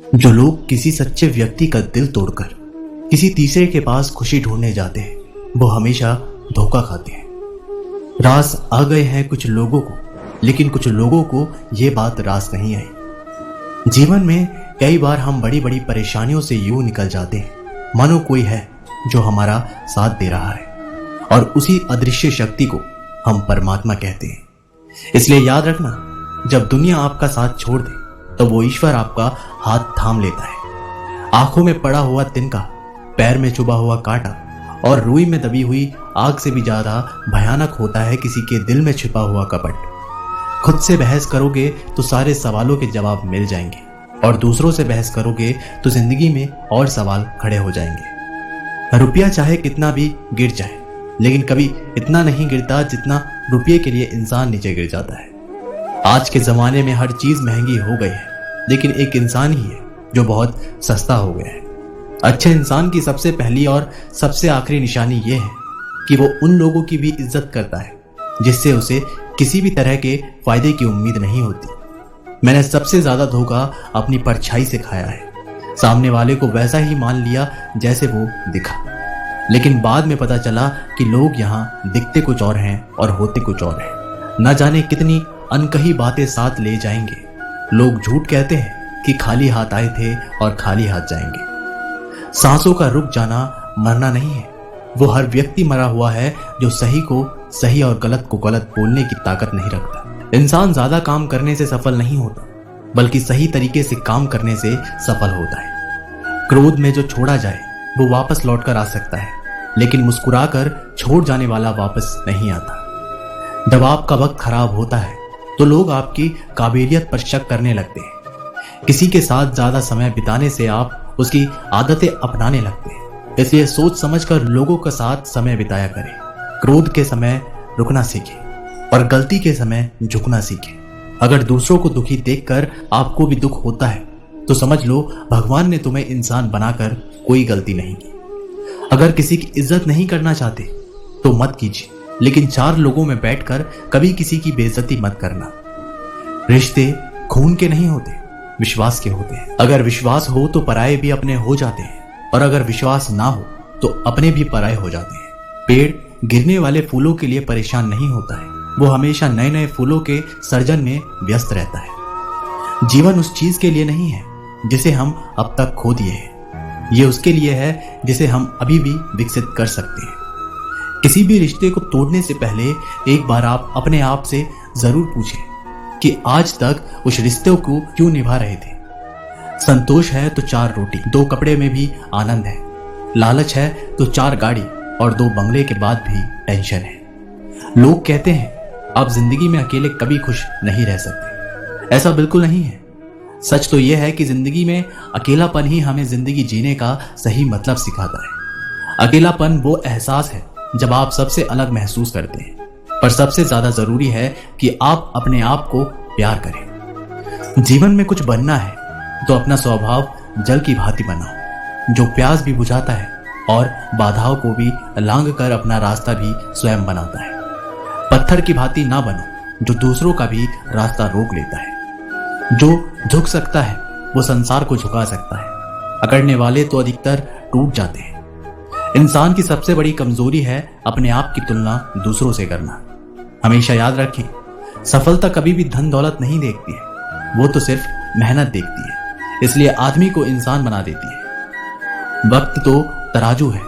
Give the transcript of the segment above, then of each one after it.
जो लोग किसी सच्चे व्यक्ति का दिल तोड़कर किसी तीसरे के पास खुशी ढूंढने जाते हैं, वो हमेशा धोखा खाते हैं। रास आ गए हैं कुछ लोगों को, लेकिन कुछ लोगों को ये बात रास नहीं आई। जीवन में कई बार हम बड़ी बड़ी परेशानियों से यूं निकल जाते हैं मानो कोई है जो हमारा साथ दे रहा है, और उसी अदृश्य शक्ति को हम परमात्मा कहते हैं। इसलिए याद रखना, जब दुनिया आपका साथ छोड़ दे तो वो ईश्वर आपका हाथ थाम लेता है। आंखों में पड़ा हुआ तिनका, पैर में चुभा हुआ कांटा और रुई में दबी हुई आग से भी ज्यादा भयानक होता है किसी के दिल में छिपा हुआ कपट। खुद से बहस करोगे तो सारे सवालों के जवाब मिल जाएंगे, और दूसरों से बहस करोगे तो जिंदगी में और सवाल खड़े हो जाएंगे। रुपया चाहे कितना भी गिर जाए, लेकिन कभी इतना नहीं गिरता जितना रुपये के लिए इंसान नीचे गिर जाता है। आज के जमाने में हर चीज महंगी हो गई है, लेकिन एक इंसान ही है जो बहुत सस्ता हो गया है। अच्छे इंसान की सबसे पहली और सबसे आखिरी निशानी यह है कि वो उन लोगों की भी इज्जत करता है जिससे उसे किसी भी तरह के फायदे की उम्मीद नहीं होती। मैंने सबसे ज्यादा धोखा अपनी परछाई से खाया है। सामने वाले को वैसा ही मान लिया जैसे वो दिखा, लेकिन बाद में पता चला कि लोग यहाँ दिखते कुछ और हैं और होते कुछ और हैं। न जाने कितनी अनकही बातें साथ ले जाएंगे। लोग झूठ कहते हैं कि खाली हाथ आए थे और खाली हाथ जाएंगे। सांसों का रुक जाना मरना नहीं है, वो हर व्यक्ति मरा हुआ है जो सही को सही और गलत को गलत बोलने की ताकत नहीं रखता। इंसान ज्यादा काम करने से सफल नहीं होता, बल्कि सही तरीके से काम करने से सफल होता है। क्रोध में जो छोड़ा जाए वो वापस लौटकर आ सकता है, लेकिन मुस्कुराकर छोड़ जाने वाला वापस नहीं आता। जब आपका वक्त खराब होता है तो लोग आपकी काबिलियत पर शक करने लगते हैं। किसी के साथ ज्यादा समय बिताने से आप उसकी आदतें अपनाने लगते हैं। इसलिए सोच समझकर लोगों के साथ समय बिताया करें। क्रोध के समय रुकना सीखें और गलती के समय झुकना सीखें। अगर दूसरों को दुखी देखकर आपको भी दुख होता है तो समझ लो भगवान ने तुम्हें इंसान बनाकर कोई गलती नहीं की। अगर किसी की इज्जत नहीं करना चाहते तो मत कीजिए, लेकिन चार लोगों में बैठकर कभी किसी की बेइज्जती मत करना। रिश्ते खून के नहीं होते, विश्वास के होते हैं। अगर विश्वास हो तो पराये भी अपने हो जाते हैं, और अगर विश्वास ना हो तो अपने भी पराये हो जाते हैं। पेड़ गिरने वाले फूलों के लिए परेशान नहीं होता है, वो हमेशा नए नए फूलों के सर्जन में व्यस्त रहता है। जीवन उस चीज के लिए नहीं है जिसे हम अब तक खो दिए हैं, ये उसके लिए है जिसे हम अभी भी विकसित कर सकते हैं। किसी भी रिश्ते को तोड़ने से पहले एक बार आप अपने आप से जरूर पूछें कि आज तक उस रिश्ते को क्यों निभा रहे थे। संतोष है तो 4 रोटी, 2 कपड़े में भी आनंद है। लालच है तो 4 गाड़ी और 2 बंगले के बाद भी टेंशन है। लोग कहते हैं आप जिंदगी में अकेले कभी खुश नहीं रह सकते। ऐसा बिल्कुल नहीं है। सच तो यह है कि जिंदगी में अकेलापन ही हमें जिंदगी जीने का सही मतलब सिखाता है। अकेलापन वो एहसास है जब आप सबसे अलग महसूस करते हैं, पर सबसे ज्यादा जरूरी है कि आप अपने आप को प्यार करें। जीवन में कुछ बनना है तो अपना स्वभाव जल की भांति बनाओ, जो प्यास भी बुझाता है और बाधाओं को भी लांघ कर अपना रास्ता भी स्वयं बनाता है। पत्थर की भांति ना बनो जो दूसरों का भी रास्ता रोक लेता है। जो झुक सकता है वो संसार को झुका सकता है। अकड़ने वाले तो अधिकतर टूट जाते हैं। इंसान की सबसे बड़ी कमजोरी है अपने आप की तुलना दूसरों से करना। हमेशा याद रखें, सफलता कभी भी धन दौलत नहीं देखती है, वो तो सिर्फ मेहनत देखती है। इसलिए आदमी को इंसान बना देती है। वक्त तो तराजू है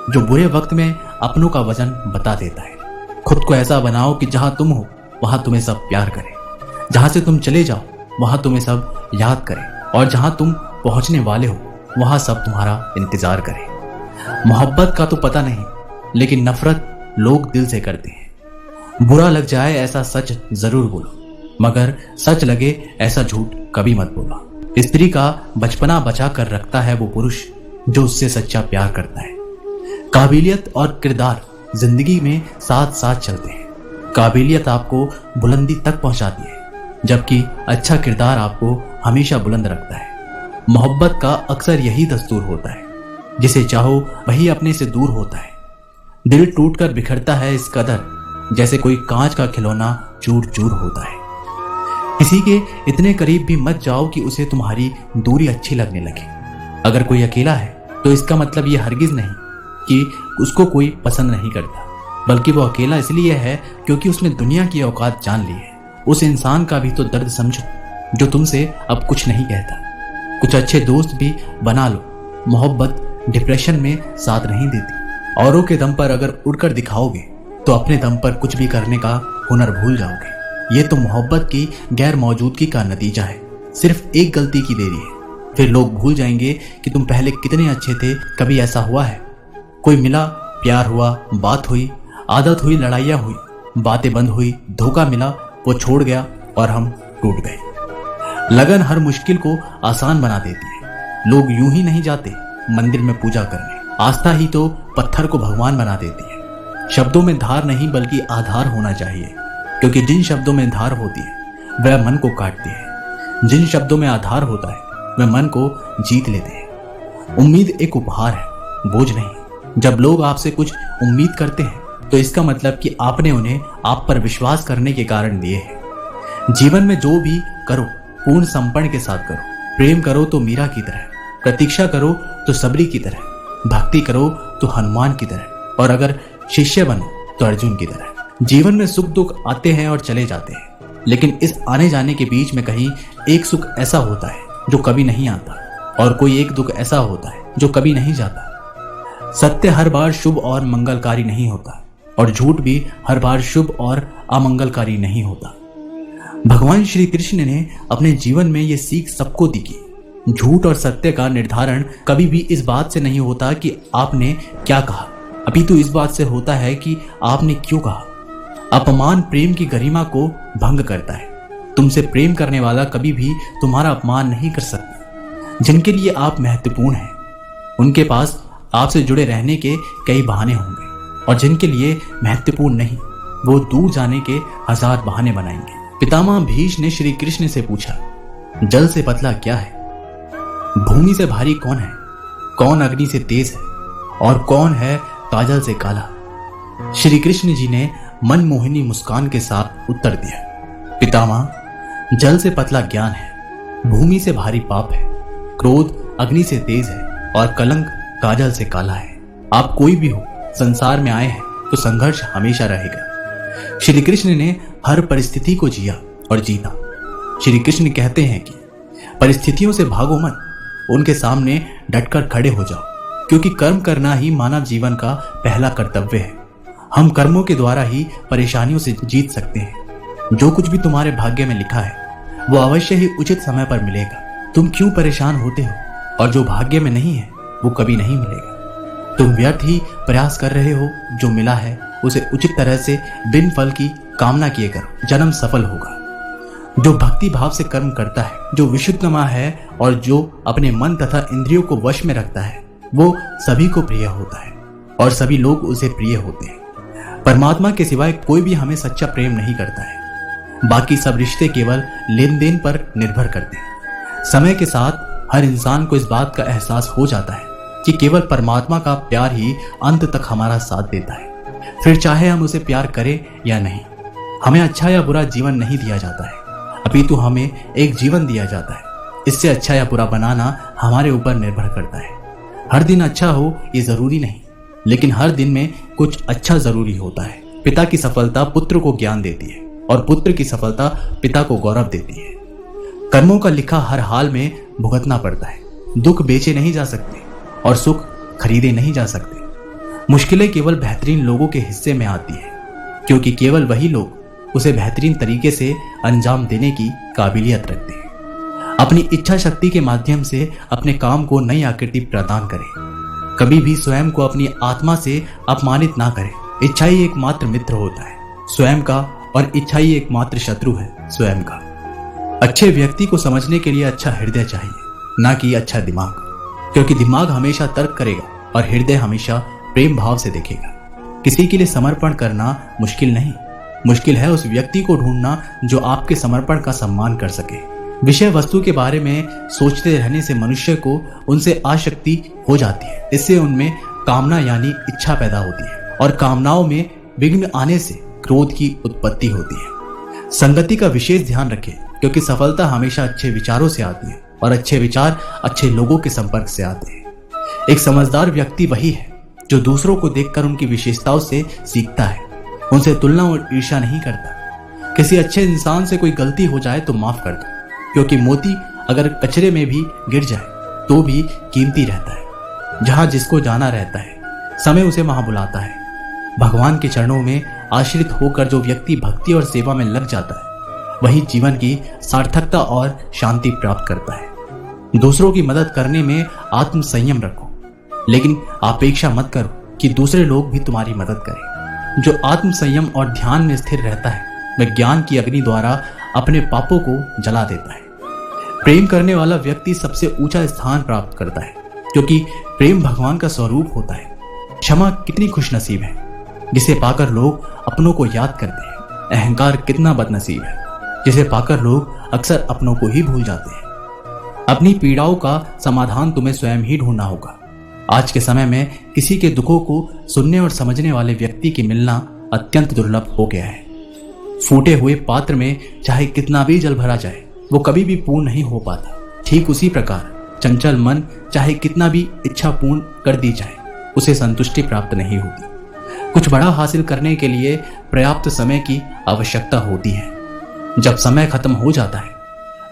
जो बुरे वक्त में अपनों का वजन बता देता है। खुद को ऐसा बनाओ कि जहां तुम हो वहां तुम्हें सब प्यार करें, जहां से तुम चले जाओ वहां तुम्हें सब याद करें, और जहां तुम पहुंचने वाले हो वहां सब तुम्हारा इंतजार करें। मोहब्बत का तो पता नहीं, लेकिन नफरत लोग दिल से करते हैं। बुरा लग जाए ऐसा सच जरूर बोलो, मगर सच लगे ऐसा झूठ कभी मत बोलो। स्त्री का बचपना बचा कर रखता है वो पुरुष जो उससे सच्चा प्यार करता है। काबिलियत और किरदार जिंदगी में साथ साथ चलते हैं। काबिलियत आपको बुलंदी तक पहुंचाती है, जबकि अच्छा किरदार आपको हमेशा बुलंद रखता है। मोहब्बत का अक्सर यही दस्तूर होता है, जिसे चाहो वही अपने से दूर होता है। दिल टूटकर बिखरता है इस कदर जैसे कोई कांच का खिलौना चूर चूर होता है। किसी के इतने करीब भी मत जाओ कि उसे तुम्हारी दूरी अच्छी लगने लगे। अगर कोई अकेला है तो इसका मतलब ये हरगिज नहीं कि उसको कोई पसंद नहीं करता, बल्कि वो अकेला इसलिए है क्योंकि उसने दुनिया की औकात जान ली है। उस इंसान का भी तो दर्द समझो जो तुमसे अब कुछ नहीं कहता। कुछ अच्छे दोस्त भी बना लो। मोहब्बत डिप्रेशन में साथ नहीं देती। औरों के दम पर अगर उड़कर दिखाओगे तो अपने दम पर कुछ भी करने का हुनर भूल जाओगे। ये तो मोहब्बत की गैर मौजूदगी का नतीजा है। सिर्फ एक गलती की देरी है, फिर लोग भूल जाएंगे कि तुम पहले कितने अच्छे थे। कभी ऐसा हुआ है कोई मिला, प्यार हुआ, बात हुई, आदत हुई, लड़ाइयाँ हुई, बातें बंद हुई, धोखा मिला, वो छोड़ गया और हम टूट गए। लगन हर मुश्किल को आसान बना देती है। लोग यूं ही नहीं जाते मंदिर में पूजा करने। आस्था ही तो पत्थर को भगवान बना देती है। शब्दों में धार नहीं बल्कि आधार होना चाहिए, क्योंकि जिन शब्दों में धार होती है वह मन को काटती है। जिन शब्दों में आधार होता है वह मन को जीत लेते हैं। उम्मीद एक उपहार है, बोझ नहीं। जब लोग आपसे कुछ उम्मीद करते हैं तो इसका मतलब कि आपने उन्हें आप पर विश्वास करने के कारण दिए हैं। जीवन में जो भी करो पूर्ण समर्पण के साथ करो। प्रेम करो तो मीरा की तरह, प्रतीक्षा करो तो सबरी की तरह, भक्ति करो तो हनुमान की तरह, और अगर शिष्य बनो तो अर्जुन की तरह। जीवन में सुख दुख आते हैं और चले जाते हैं, लेकिन इस आने जाने के बीच में कहीं एक सुख ऐसा होता है जो कभी नहीं आता, और कोई एक दुख ऐसा होता है जो कभी नहीं जाता। सत्य हर बार शुभ और मंगलकारी नहीं होता, और झूठ भी हर बार शुभ और अमंगलकारी नहीं होता। भगवान श्री कृष्ण ने अपने जीवन में ये सीख सबको दी कि झूठ और सत्य का निर्धारण कभी भी इस बात से नहीं होता कि आपने क्या कहा, अपितु इस बात से होता है कि आपने क्यों कहा। अपमान प्रेम की गरिमा को भंग करता है। तुमसे प्रेम करने वाला कभी भी तुम्हारा अपमान नहीं कर सकता। जिनके लिए आप महत्वपूर्ण हैं उनके पास आपसे जुड़े रहने के कई बहाने होंगे, और जिनके लिए महत्वपूर्ण नहीं वो दूर जाने के हजार बहाने बनाएंगे। पितामह भीष्म ने श्री कृष्ण से पूछा, जल से पतला क्या है? भूमि से भारी कौन है? कौन अग्नि से तेज है? और कौन है काजल से काला? श्री कृष्ण जी ने मनमोहिनी मुस्कान के साथ उत्तर दिया, पितामह, जल से पतला ज्ञान है, भूमि से भारी पाप है, क्रोध अग्नि से तेज है, और कलंक काजल से काला है। आप कोई भी हो, संसार में आए हैं तो संघर्ष हमेशा रहेगा। श्री कृष्ण ने हर परिस्थिति को जिया और जीता। श्री कृष्ण कहते हैं कि परिस्थितियों से भागो मत, उनके सामने डटकर खड़े हो जाओ, क्योंकि कर्म करना ही मानव जीवन का पहला कर्तव्य है। हम कर्मों के द्वारा ही परेशानियों से जीत सकते हैं। जो कुछ भी तुम्हारे भाग्य में लिखा है वो अवश्य ही उचित समय पर मिलेगा। तुम क्यों परेशान होते हो? और जो भाग्य में नहीं है वो कभी नहीं मिलेगा। तुम व्यर्थ ही प्रयास कर रहे हो। जो मिला है उसे उचित तरह से बिन फल की कामना किए करो, जन्म सफल होगा। जो भक्ति भाव से कर्म करता है, जो विशुद्धमा है और जो अपने मन तथा इंद्रियों को वश में रखता है, वो सभी को प्रिय होता है और सभी लोग उसे प्रिय होते हैं। परमात्मा के सिवाय कोई भी हमें सच्चा प्रेम नहीं करता है। बाकी सब रिश्ते केवल लेन देन पर निर्भर करते हैं। समय के साथ हर इंसान को इस बात का एहसास हो जाता है कि केवल परमात्मा का प्यार ही अंत तक हमारा साथ देता है। फिर चाहे हम उसे प्यार करें या नहीं। हमें अच्छा या बुरा जीवन नहीं दिया जाता है, अपितु हमें एक जीवन दिया जाता है। इससे अच्छा या बुरा बनाना हमारे ऊपर निर्भर करता है। हर दिन अच्छा हो ये जरूरी नहीं, लेकिन हर दिन में कुछ अच्छा जरूरी होता है। पिता की सफलता पुत्र को ज्ञान देती है और पुत्र की सफलता पिता को गौरव देती है। कर्मों का लिखा हर हाल में भुगतना पड़ता है। दुख बेचे नहीं जा सकते और सुख खरीदे नहीं जा सकते। मुश्किलें केवल बेहतरीन लोगों के हिस्से में आती है, क्योंकि केवल वही लोग उसे बेहतरीन तरीके से अंजाम देने की काबिलियत रखते हैं। अपनी इच्छा शक्ति के माध्यम से अपने काम को नई आकृति प्रदान करें। कभी भी स्वयं को अपनी आत्मा से अपमानित ना करें। इच्छा ही एकमात्र मित्र होता है स्वयं का, और इच्छा ही एकमात्र शत्रु है स्वयं का। अच्छे व्यक्ति को समझने के लिए अच्छा हृदय चाहिए, ना कि अच्छा दिमाग, क्योंकि दिमाग हमेशा तर्क करेगा और हृदय हमेशा प्रेम भाव से देखेगा। किसी के लिए समर्पण करना मुश्किल नहीं, मुश्किल है उस व्यक्ति को ढूंढना जो आपके समर्पण का सम्मान कर सके। विषय वस्तु के बारे में सोचते रहने से मनुष्य को उनसे आसक्ति हो जाती है। इससे उनमें कामना यानी इच्छा पैदा होती है, और कामनाओं में विघ्न आने से क्रोध की उत्पत्ति होती है। संगति का विशेष ध्यान रखें, क्योंकि सफलता हमेशा अच्छे विचारों से आती है और अच्छे विचार अच्छे लोगों के संपर्क से आते हैं। एक समझदार व्यक्ति वही है जो दूसरों को देखकर उनकी विशेषताओं से सीखता है, उनसे तुलना और ईर्ष्या नहीं करता। किसी अच्छे इंसान से कोई गलती हो जाए तो माफ कर दो, क्योंकि मोती अगर कचरे में भी गिर जाए तो भी कीमती रहता है। जहां जिसको जाना रहता है, समय उसे वहां बुलाता है। भगवान के चरणों में आश्रित होकर जो व्यक्ति भक्ति और सेवा में लग जाता है, वही जीवन की सार्थकता और शांति प्राप्त करता है। दूसरों की मदद करने में आत्म संयम रखो, लेकिन अपेक्षा मत करो कि दूसरे लोग भी तुम्हारी मदद करें। जो आत्म संयम और ध्यान में स्थिर रहता है, वह ज्ञान की अग्नि द्वारा अपने पापों को जला देता है। प्रेम करने वाला व्यक्ति सबसे ऊंचा स्थान प्राप्त करता है, क्योंकि प्रेम भगवान का स्वरूप होता है। क्षमा कितनी खुशनसीब है, जिसे पाकर लोग अपनों को याद करते हैं। अहंकार कितना बदनसीब है, जिसे पाकर लोग अक्सर अपनों को ही भूल जाते हैं। अपनी पीड़ाओं का समाधान तुम्हें स्वयं ही ढूंढना होगा। आज के समय में किसी के दुखों को सुनने और समझने वाले व्यक्ति की मिलना अत्यंत दुर्लभ हो गया है। फूटे हुए पात्र में चाहे कितना भी जल भरा जाए, वो कभी भी पूर्ण नहीं हो पाता। ठीक उसी प्रकार चंचल मन चाहे कितना भी इच्छा पूर्ण कर दी जाए, उसे संतुष्टि प्राप्त नहीं होती। कुछ बड़ा हासिल करने के लिए पर्याप्त समय की आवश्यकता होती है। जब समय खत्म हो जाता है,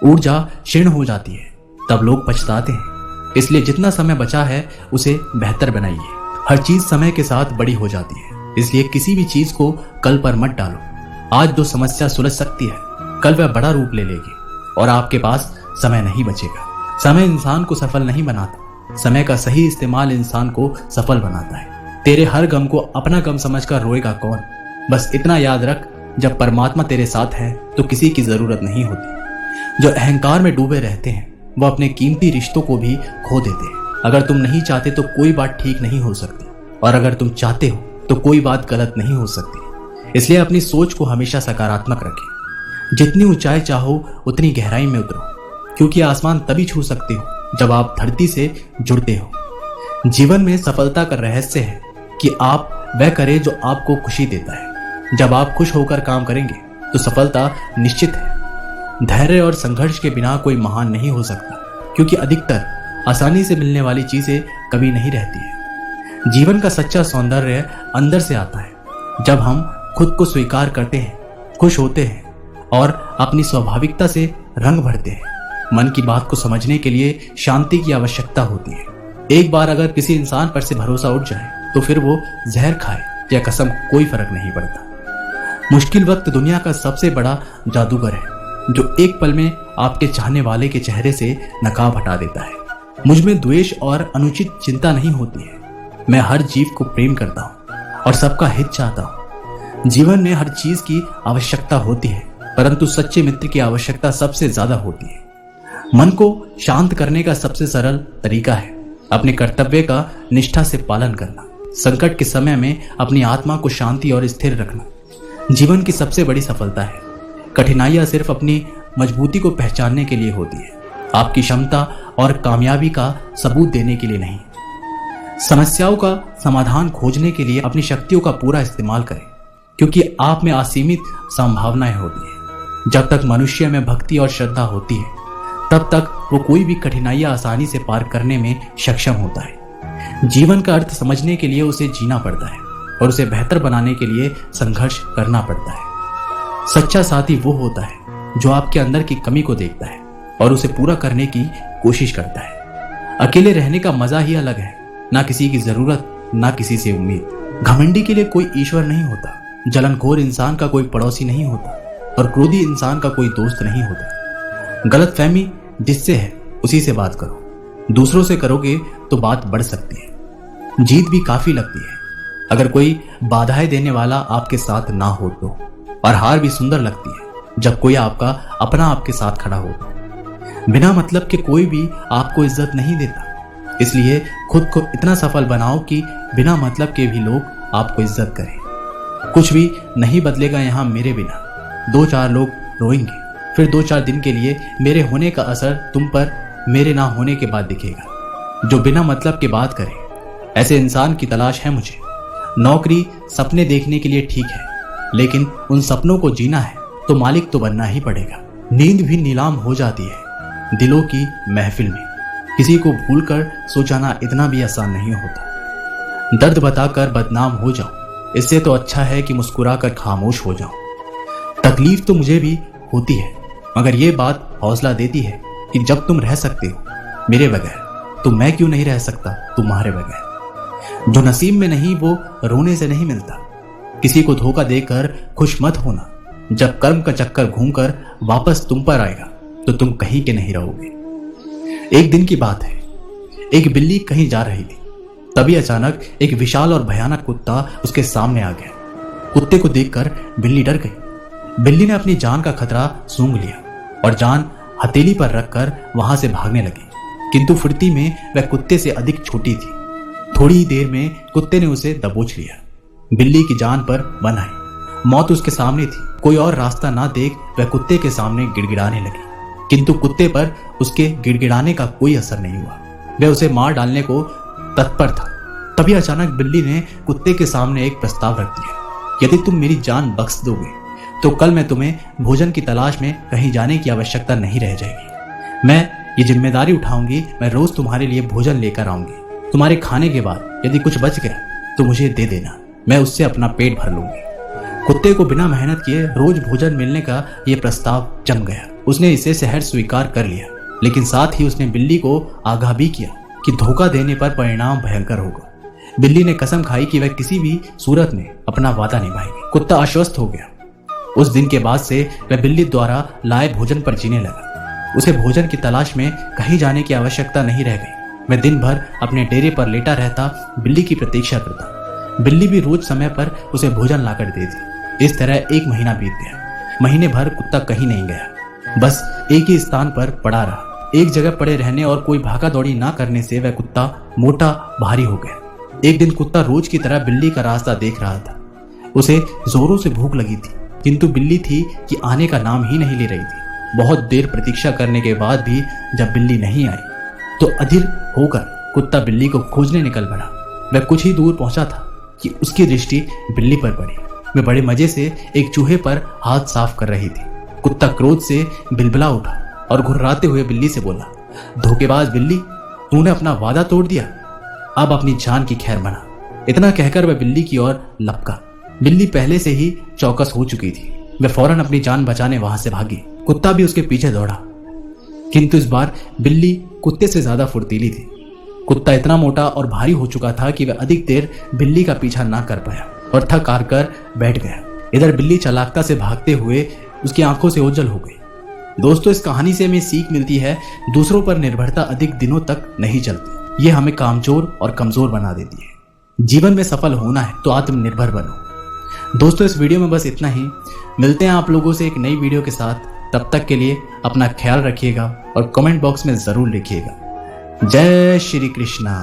ऊर्जा क्षीण हो जाती है, तब लोग पछताते हैं। इसलिए जितना समय बचा है उसे बेहतर बनाइए। हर चीज समय के साथ बड़ी हो जाती है, इसलिए किसी भी चीज को कल पर मत डालो। आज जो समस्या सुलझ सकती है, कल वह बड़ा रूप ले लेगी और आपके पास समय नहीं बचेगा। समय इंसान को सफल नहीं बनाता, समय का सही इस्तेमाल इंसान को सफल बनाता है। तेरे हर गम को अपना गम समझकर रोएगा कौन? बस इतना याद रख, जब परमात्मा तेरे साथ है तो किसी की जरूरत नहीं होती। जो अहंकार में डूबे रहते हैं, वो अपने कीमती रिश्तों को भी खो देते हैं। अगर तुम नहीं चाहते तो कोई बात ठीक नहीं हो सकती, और अगर तुम चाहते हो तो कोई बात गलत नहीं हो सकती। इसलिए अपनी सोच को हमेशा सकारात्मक रखें। जितनी ऊंचाई चाहो उतनी गहराई में उतरो, क्योंकि आसमान तभी छू सकते हो जब आप धरती से जुड़ते हो। जीवन में सफलता का रहस्य है कि आप वह करें जो आपको खुशी देता है। जब आप खुश होकर काम करेंगे तो सफलता निश्चित है। धैर्य और संघर्ष के बिना कोई महान नहीं हो सकता, क्योंकि अधिकतर आसानी से मिलने वाली चीजें कभी नहीं रहती है। जीवन का सच्चा सौंदर्य अंदर से आता है। जब हम खुद को स्वीकार करते हैं, खुश होते हैं और अपनी स्वाभाविकता से रंग भरते हैं। मन की बात को समझने के लिए शांति की आवश्यकता होती है। एक बार अगर किसी इंसान पर से भरोसा उठ जाए तो फिर वो जहर खाए या कसम, कोई फर्क नहीं पड़ता। मुश्किल वक्त दुनिया का सबसे बड़ा जादूगर है, जो एक पल में आपके चाहने वाले के चेहरे से नकाब हटा देता है। मुझ में द्वेष और अनुचित चिंता नहीं होती है। मैं हर जीव को प्रेम करता हूँ और सबका हित चाहता हूँ। जीवन में हर चीज की आवश्यकता होती है, परंतु सच्चे मित्र की आवश्यकता सबसे ज्यादा होती है। मन को शांत करने का सबसे सरल तरीका है अपने कर्तव्य का निष्ठा से पालन करना। संकट के समय में अपनी आत्मा को शांति और स्थिर रखना जीवन की सबसे बड़ी सफलता है। कठिनाइयां सिर्फ अपनी मजबूती को पहचानने के लिए होती है, आपकी क्षमता और कामयाबी का सबूत देने के लिए नहीं। समस्याओं का समाधान खोजने के लिए अपनी शक्तियों का पूरा इस्तेमाल करें, क्योंकि आप में असीमित संभावनाएं होती है। जब तक मनुष्य में भक्ति और श्रद्धा होती है, तब तक वो कोई भी कठिनाइयां आसानी से पार करने में सक्षम होता है। जीवन का अर्थ समझने के लिए उसे जीना पड़ता है और उसे बेहतर बनाने के लिए संघर्ष करना पड़ता है। सच्चा साथी वो होता है जो आपके अंदर की कमी को देखता है और उसे पूरा करने की कोशिश करता है। अकेले रहने का मजा ही अलग है, ना किसी की जरूरत, ना किसी से उम्मीद। घमंडी के लिए कोई ईश्वर नहीं होता, जलनखोर इंसान का कोई पड़ोसी नहीं होता और क्रोधी इंसान का कोई दोस्त नहीं होता। गलतफहमी जिससे है उसी से बात करो, दूसरों से करोगे तो बात बढ़ सकती है। जीत भी काफी लगती है अगर कोई बाधाएं देने वाला आपके साथ ना हो तो, और हार भी सुंदर लगती है जब कोई आपका अपना आपके साथ खड़ा हो। बिना मतलब के कोई भी आपको इज्जत नहीं देता, इसलिए खुद को इतना सफल बनाओ कि बिना मतलब के भी लोग आपको इज्जत करें। कुछ भी नहीं बदलेगा यहाँ मेरे बिना। 2-4 लोग रोएंगे, फिर 2-4 दिन के लिए मेरे होने का असर तुम पर मेरे ना होने के बाद दिखेगा। जो बिना मतलब के बात करे, ऐसे इंसान की तलाश है मुझे। नौकरी सपने देखने के लिए ठीक है, लेकिन उन सपनों को जीना है तो मालिक तो बनना ही पड़ेगा। नींद भी नीलाम हो जाती है दिलों की महफिल में। किसी को भूलकर सो जाना इतना भी आसान नहीं होता। दर्द बताकर बदनाम हो जाऊं, इससे तो अच्छा है कि मुस्कुराकर खामोश हो जाऊं। तकलीफ तो मुझे भी होती है, मगर ये बात हौसला देती है कि जब तुम रह सकते हो मेरे बगैर, तो मैं क्यों नहीं रह सकता तुम्हारे बगैर। जो नसीब में नहीं वो रोने से नहीं मिलता। किसी को धोखा देकर खुश मत होना। जब कर्म का चक्कर घूमकर वापस तुम पर आएगा तो तुम कहीं के नहीं रहोगे। एक दिन की बात है, एक बिल्ली कहीं जा रही थी। तभी अचानक एक विशाल और भयानक कुत्ता उसके सामने आ गया। कुत्ते को देखकर बिल्ली डर गई। बिल्ली ने अपनी जान का खतरा सूंघ लिया और जान हथेली पर रखकर वहां से भागने लगी, किंतु फुर्ती में वह कुत्ते से अधिक छोटी थी। थोड़ी ही देर में कुत्ते ने उसे दबोच लिया। बिल्ली की जान पर बन आई। मौत उसके सामने थी। कोई और रास्ता ना देख वह कुत्ते के सामने गिड़गिड़ाने लगी, किंतु कुत्ते पर उसके गिड़गिड़ाने का कोई असर नहीं हुआ। वह उसे मार डालने को तत्पर था। तभी अचानक बिल्ली ने कुत्ते के सामने एक प्रस्ताव रख दिया। यदि तुम मेरी जान बख्श दोगे तो कल मैं तुम्हें भोजन की तलाश में कहीं जाने की आवश्यकता नहीं रह जाएगी। मैं ये जिम्मेदारी उठाऊंगी। मैं रोज तुम्हारे लिए भोजन लेकर आऊंगी। तुम्हारे खाने के बाद यदि कुछ बच गया तो मुझे दे देना, मैं उससे अपना पेट भर लूंगी। कुत्ते को बिना मेहनत किए रोज भोजन मिलने का यह प्रस्ताव जम गया। उसने इसे सहज स्वीकार कर लिया, लेकिन साथ ही उसने बिल्ली को आगाह भी किया कि धोखा देने पर परिणाम भयंकर होगा। बिल्ली ने कसम खाई कि वह किसी भी सूरत में अपना वादा निभाएगी। कुत्ता आश्वस्त हो गया। उस दिन के बाद से वह बिल्ली द्वारा लाए भोजन पर जीने लगा। उसे भोजन की तलाश में कहीं जाने की आवश्यकता नहीं रह गई। वह दिन भर अपने डेरे पर लेटा रहता, बिल्ली की प्रतीक्षा करता। बिल्ली भी रोज समय पर उसे भोजन लाकर देती। इस तरह एक महीना बीत गया। महीने भर कुत्ता कहीं नहीं गया, बस एक ही स्थान पर पड़ा रहा। एक जगह पड़े रहने और कोई भागा दौड़ी ना करने से वह कुत्ता मोटा भारी हो गया। एक दिन कुत्ता रोज की तरह बिल्ली का रास्ता देख रहा था। उसे जोरों से भूख लगी थी, किंतु बिल्ली थी कि आने का नाम ही नहीं ले रही थी। बहुत देर प्रतीक्षा करने के बाद भी जब बिल्ली नहीं आई तो अधीर होकर कुत्ता बिल्ली को खोजने निकल पड़ा। वह कुछ ही दूर पहुंचा था कि उसकी दृष्टि बिल्ली पर पड़ी। वह बड़े मजे से एक चूहे पर हाथ साफ कर रही थी। कुत्ता क्रोध से बिलबिला उठा और घुर्राते हुए बिल्ली से बोला, धोखेबाज बिल्ली, तूने अपना वादा तोड़ दिया। अब अपनी जान की खैर बना। इतना कहकर वह बिल्ली की ओर लपका। बिल्ली पहले से ही चौकस हो चुकी थी। वह फौरन अपनी जान बचाने वहां से भागी। कुत्ता भी उसके पीछे दौड़ा, किंतु इस बार बिल्ली कुत्ते से ज्यादा फुर्तीली थी। कुत्ता इतना मोटा और भारी हो चुका था कि वह अधिक देर बिल्ली का पीछा ना कर पाया और थक हार कर बैठ गया। इधर बिल्ली चालाकता से भागते हुए उसकी आंखों से ओझल हो गई। दोस्तों, इस कहानी से हमें सीख मिलती है, दूसरों पर निर्भरता अधिक दिनों तक नहीं चलती। ये हमें कामचोर और कमजोर बना देती है। जीवन में सफल होना है तो आत्मनिर्भर बनो। दोस्तों, इस वीडियो में बस इतना ही। मिलते हैं आप लोगों से एक नई वीडियो के साथ। तब तक के लिए अपना ख्याल रखिएगा और कमेंट बॉक्स में जरूर लिखिएगा। जय श्री कृष्णा।